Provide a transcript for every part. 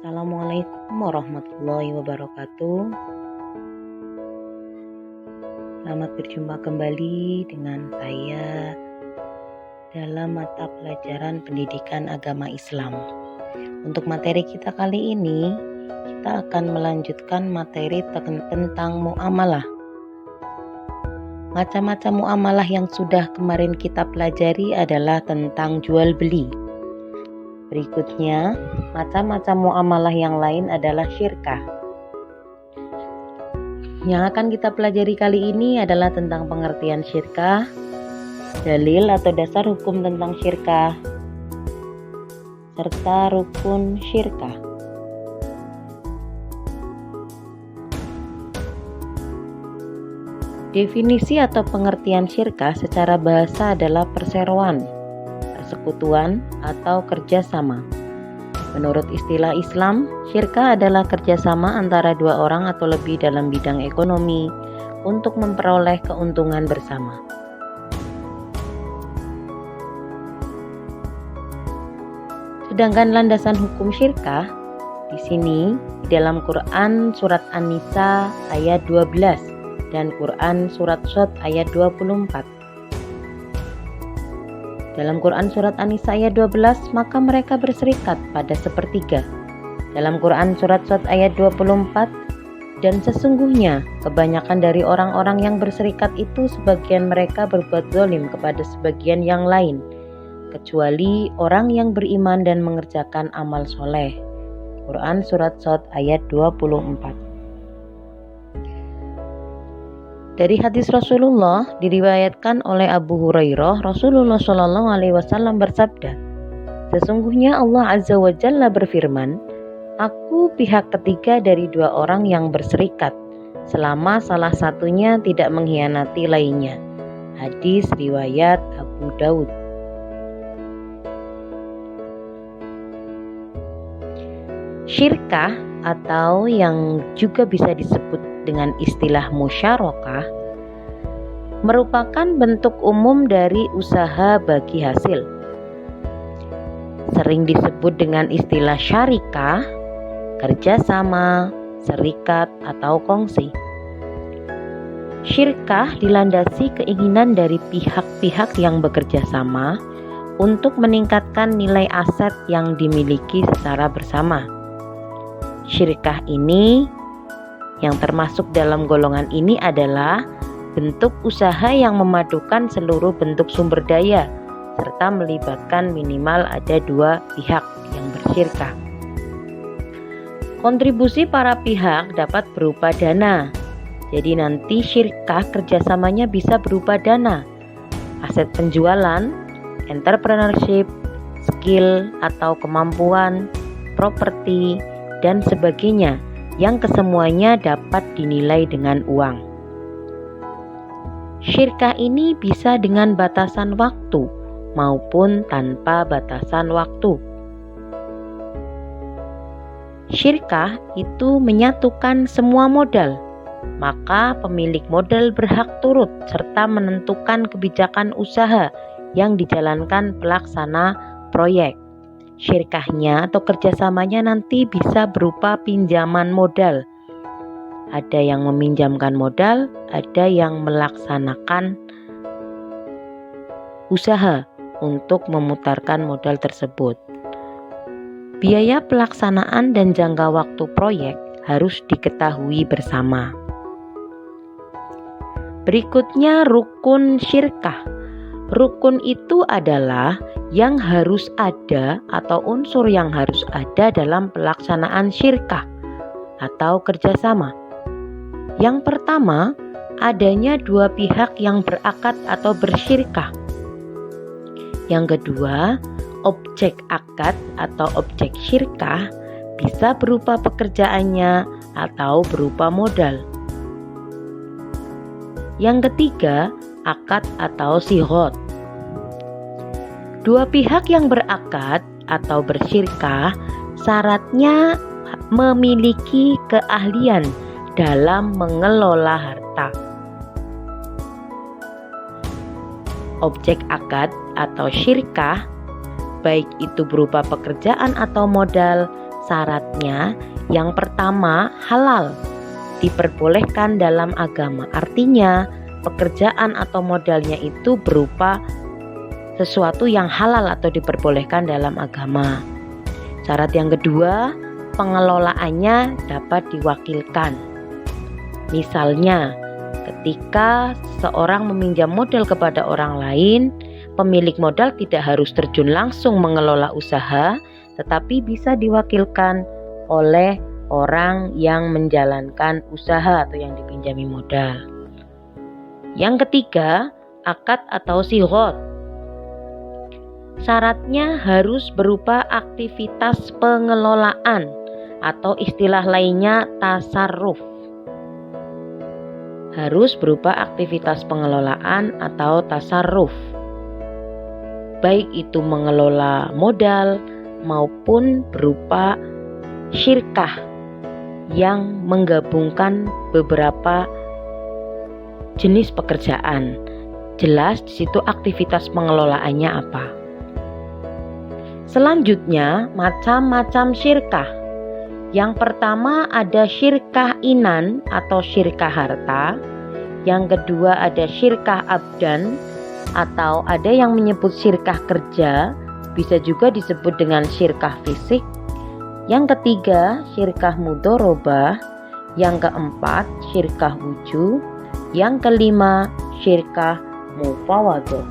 Assalamualaikum warahmatullahi wabarakatuh. Selamat berjumpa kembali dengan saya dalam mata pelajaran pendidikan agama Islam. Untuk materi kita kali ini, kita akan melanjutkan materi tentang muamalah. Macam-macam muamalah yang sudah kemarin kita pelajari adalah tentang jual beli. Berikutnya, macam-macam muamalah yang lain adalah syirkah. Yang akan kita pelajari kali ini adalah tentang pengertian syirkah, dalil atau dasar hukum tentang syirkah, serta rukun syirkah. Definisi atau pengertian syirkah secara bahasa adalah perseroan, persekutuan, atau kerjasama. Menurut istilah Islam, syirkah adalah kerjasama antara dua orang atau lebih dalam bidang ekonomi untuk memperoleh keuntungan bersama. Sedangkan landasan hukum syirkah di sini di dalam Quran surat An-Nisa ayat 12 dan Quran surat Shad ayat 24. Dalam Quran surat An-Nisa ayat 12, maka mereka berserikat pada sepertiga. Dalam Quran surat Shad ayat 24, dan sesungguhnya kebanyakan dari orang-orang yang berserikat itu sebagian mereka berbuat zalim kepada sebagian yang lain, kecuali orang yang beriman dan mengerjakan amal soleh. Quran surat Shad ayat 24. Dari hadis Rasulullah diriwayatkan oleh Abu Hurairah, Rasulullah Shallallahu Alaihi Wasallam bersabda, sesungguhnya Allah Azza wa Jalla berfirman, aku pihak ketiga dari dua orang yang berserikat, selama salah satunya tidak mengkhianati lainnya. Hadis riwayat Abu Daud. Syirkah atau yang juga bisa disebut dengan istilah musyarakah merupakan bentuk umum dari usaha bagi hasil. Sering disebut dengan istilah syarikah, kerjasama, serikat, atau kongsi. Syirkah dilandasi keinginan dari pihak-pihak yang bekerja sama untuk meningkatkan nilai aset yang dimiliki secara bersama. Syirkah ini yang termasuk dalam golongan ini adalah bentuk usaha yang memadukan seluruh bentuk sumber daya serta melibatkan minimal ada dua pihak yang bersyirkah. Kontribusi para pihak dapat berupa dana. Jadi nanti syirkah kerjasamanya bisa berupa dana, aset penjualan, entrepreneurship, skill atau kemampuan, properti, dan sebagainya yang kesemuanya dapat dinilai dengan uang. Syirkah ini bisa dengan batasan waktu maupun tanpa batasan waktu. Syirkah itu menyatukan semua modal, maka pemilik modal berhak turut serta menentukan kebijakan usaha yang dijalankan pelaksana proyek. Syirkahnya atau kerjasamanya nanti bisa berupa pinjaman modal. Ada yang meminjamkan modal, ada yang melaksanakan usaha untuk memutarkan modal tersebut. Biaya pelaksanaan dan jangka waktu proyek harus diketahui bersama. Berikutnya rukun syirkah. Rukun itu adalah yang harus ada atau unsur yang harus ada dalam pelaksanaan syirkah atau kerjasama. Yang pertama, adanya dua pihak yang berakad atau bersyirkah. Yang kedua, objek akad atau objek syirkah bisa berupa pekerjaannya atau berupa modal. Yang ketiga, akad atau sighot. Dua pihak yang berakad atau bersyirkah syaratnya memiliki keahlian dalam mengelola harta. Objek akad atau syirkah, baik itu berupa pekerjaan atau modal, Syaratnya yang pertama halal, diperbolehkan dalam agama. Artinya pekerjaan atau modalnya itu berupa sesuatu yang halal atau diperbolehkan dalam agama. Syarat yang kedua, pengelolaannya dapat diwakilkan. Misalnya, ketika seorang meminjam modal kepada orang lain, pemilik modal tidak harus terjun langsung mengelola usaha, tetapi bisa diwakilkan oleh orang yang menjalankan usaha atau yang dipinjami modal. Yang ketiga, akad atau sighot. Syaratnya harus berupa aktivitas pengelolaan atau istilah lainnya tasarruf. Harus berupa aktivitas pengelolaan atau tasarruf. Baik itu mengelola modal maupun berupa syirkah yang menggabungkan beberapa jenis pekerjaan. Jelas di situ aktivitas pengelolaannya apa. Selanjutnya, macam-macam syirkah. Yang pertama ada syirkah inan atau syirkah harta. Yang kedua ada syirkah abdan atau ada yang menyebut syirkah kerja, bisa juga disebut dengan syirkah fisik. Yang ketiga syirkah mudharabah. Yang keempat syirkah wujub. Yang kelima syirkah mufawadah.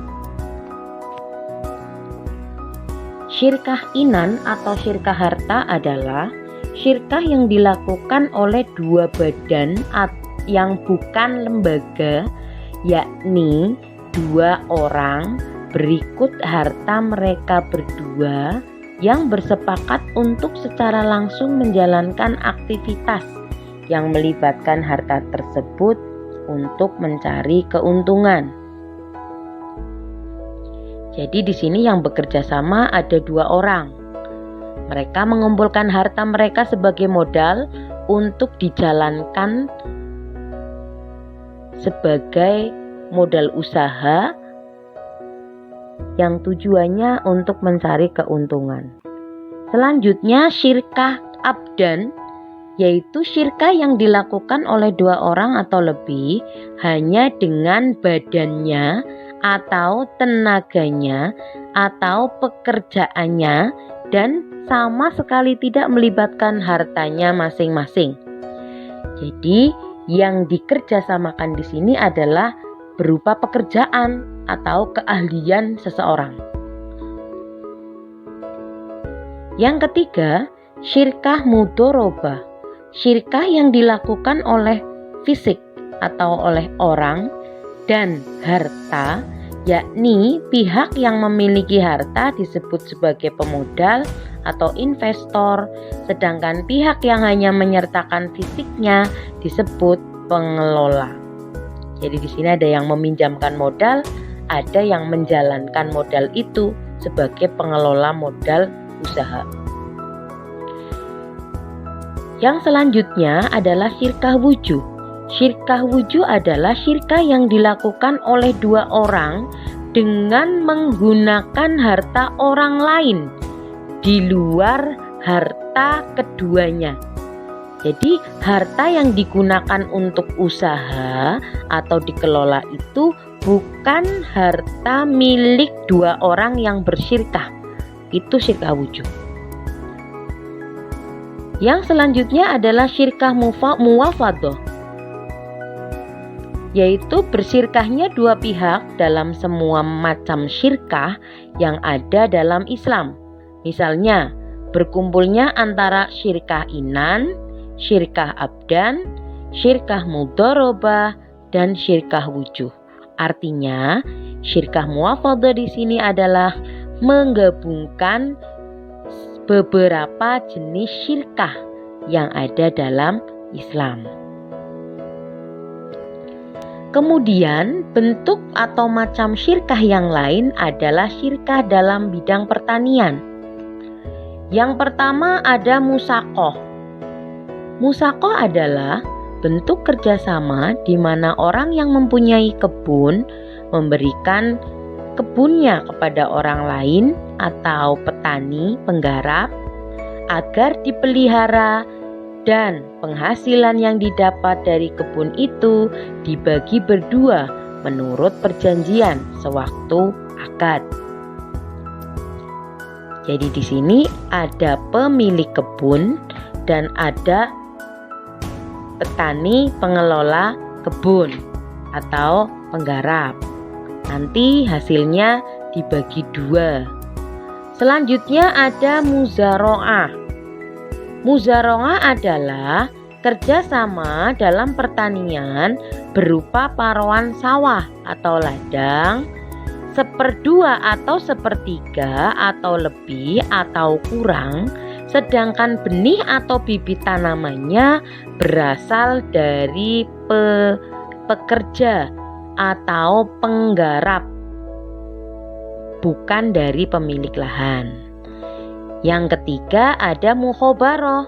Syirkah inan atau syirkah harta adalah syirkah yang dilakukan oleh dua badan yang bukan lembaga, yakni dua orang berikut harta mereka berdua yang bersepakat untuk secara langsung menjalankan aktivitas yang melibatkan harta tersebut untuk mencari keuntungan. Jadi di sini yang bekerja sama ada dua orang. Mereka mengumpulkan harta mereka sebagai modal untuk dijalankan sebagai modal usaha yang tujuannya untuk mencari keuntungan. Selanjutnya syirkah abdan, yaitu syirkah yang dilakukan oleh dua orang atau lebih hanya dengan badannya atau tenaganya atau pekerjaannya dan sama sekali tidak melibatkan hartanya masing-masing. Jadi yang dikerjasamakan di sini adalah berupa pekerjaan atau keahlian seseorang. Yang ketiga, syirkah mudharabah. Syirkah yang dilakukan oleh fisik atau oleh orang dan harta, yakni pihak yang memiliki harta disebut sebagai pemodal atau investor, sedangkan pihak yang hanya menyertakan fisiknya disebut pengelola. Jadi di sini ada yang meminjamkan modal, ada yang menjalankan modal itu sebagai pengelola modal usaha. Yang selanjutnya adalah syirkah wujub. Syirkah wujub adalah syirkah yang dilakukan oleh dua orang dengan menggunakan harta orang lain di luar harta keduanya. Jadi harta yang digunakan untuk usaha atau dikelola itu bukan harta milik dua orang yang bersyirkah. Itu syirkah wujub. Yang selanjutnya adalah syirkah muwafadah, yaitu bersyirkahnya dua pihak dalam semua macam syirkah yang ada dalam Islam. Misalnya, berkumpulnya antara syirkah inan, syirkah abdan, syirkah mudharabah, dan syirkah wujub. Artinya, syirkah muwafadah di sini adalah menggabungkan beberapa jenis syirkah yang ada dalam Islam. Kemudian bentuk atau macam syirkah yang lain adalah syirkah dalam bidang pertanian. Yang pertama ada musaqah. Musaqah adalah bentuk kerjasama di mana orang yang mempunyai kebun memberikan kebunnya kepada orang lain atau petani penggarap agar dipelihara dan penghasilan yang didapat dari kebun itu dibagi berdua menurut perjanjian sewaktu akad. Jadi di sini ada pemilik kebun dan ada petani pengelola kebun atau penggarap. Nanti hasilnya dibagi dua. Selanjutnya ada muzaroah. Muzaroah adalah kerjasama dalam pertanian berupa paruan sawah atau ladang, seperdua atau sepertiga atau lebih atau kurang, sedangkan benih atau bibit tanamannya berasal dari pekerja atau penggarap, bukan dari pemilik lahan. Yang ketiga ada muhobaroh.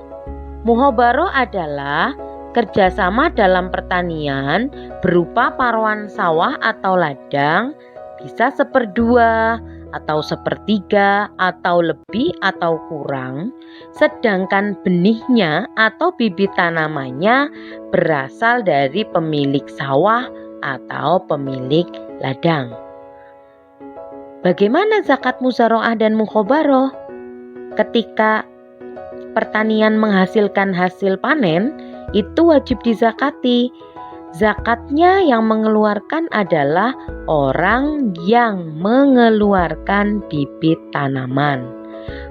Muhobaroh adalah kerjasama dalam pertanian berupa paruan sawah atau ladang, bisa seperdua atau sepertiga atau lebih atau kurang, sedangkan benihnya atau bibit tanamannya berasal dari pemilik sawah atau pemilik ladang. Bagaimana zakat muzaroah dan muhobaroh? Ketika pertanian menghasilkan hasil panen, itu wajib dizakati. Zakatnya yang mengeluarkan adalah orang yang mengeluarkan bibit tanaman.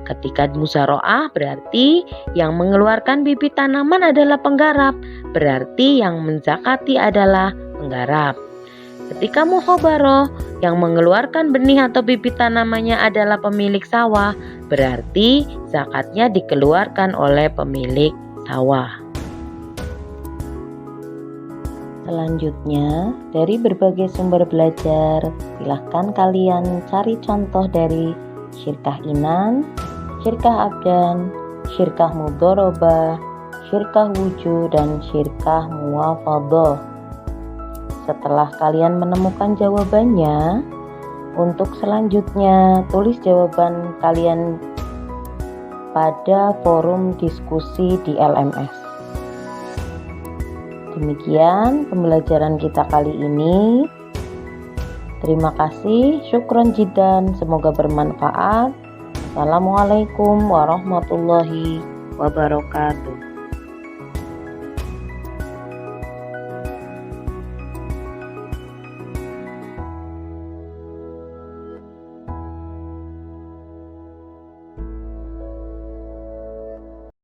Ketika muzaroah berarti yang mengeluarkan bibit tanaman adalah penggarap, berarti yang menzakati adalah penggarap. Ketika muhobaroh, yang mengeluarkan benih atau bibit tanamannya adalah pemilik sawah, berarti zakatnya dikeluarkan oleh pemilik sawah. Selanjutnya, dari berbagai sumber belajar, silahkan kalian cari contoh dari syirkah inan, syirkah abdan, syirkah mudharabah, syirkah wujud, dan syirkah muwafadhah. Setelah kalian menemukan jawabannya, untuk selanjutnya tulis jawaban kalian pada forum diskusi di LMS. Demikian pembelajaran kita kali ini. Terima kasih, syukron jiddan, semoga bermanfaat. Assalamualaikum warahmatullahi wabarakatuh.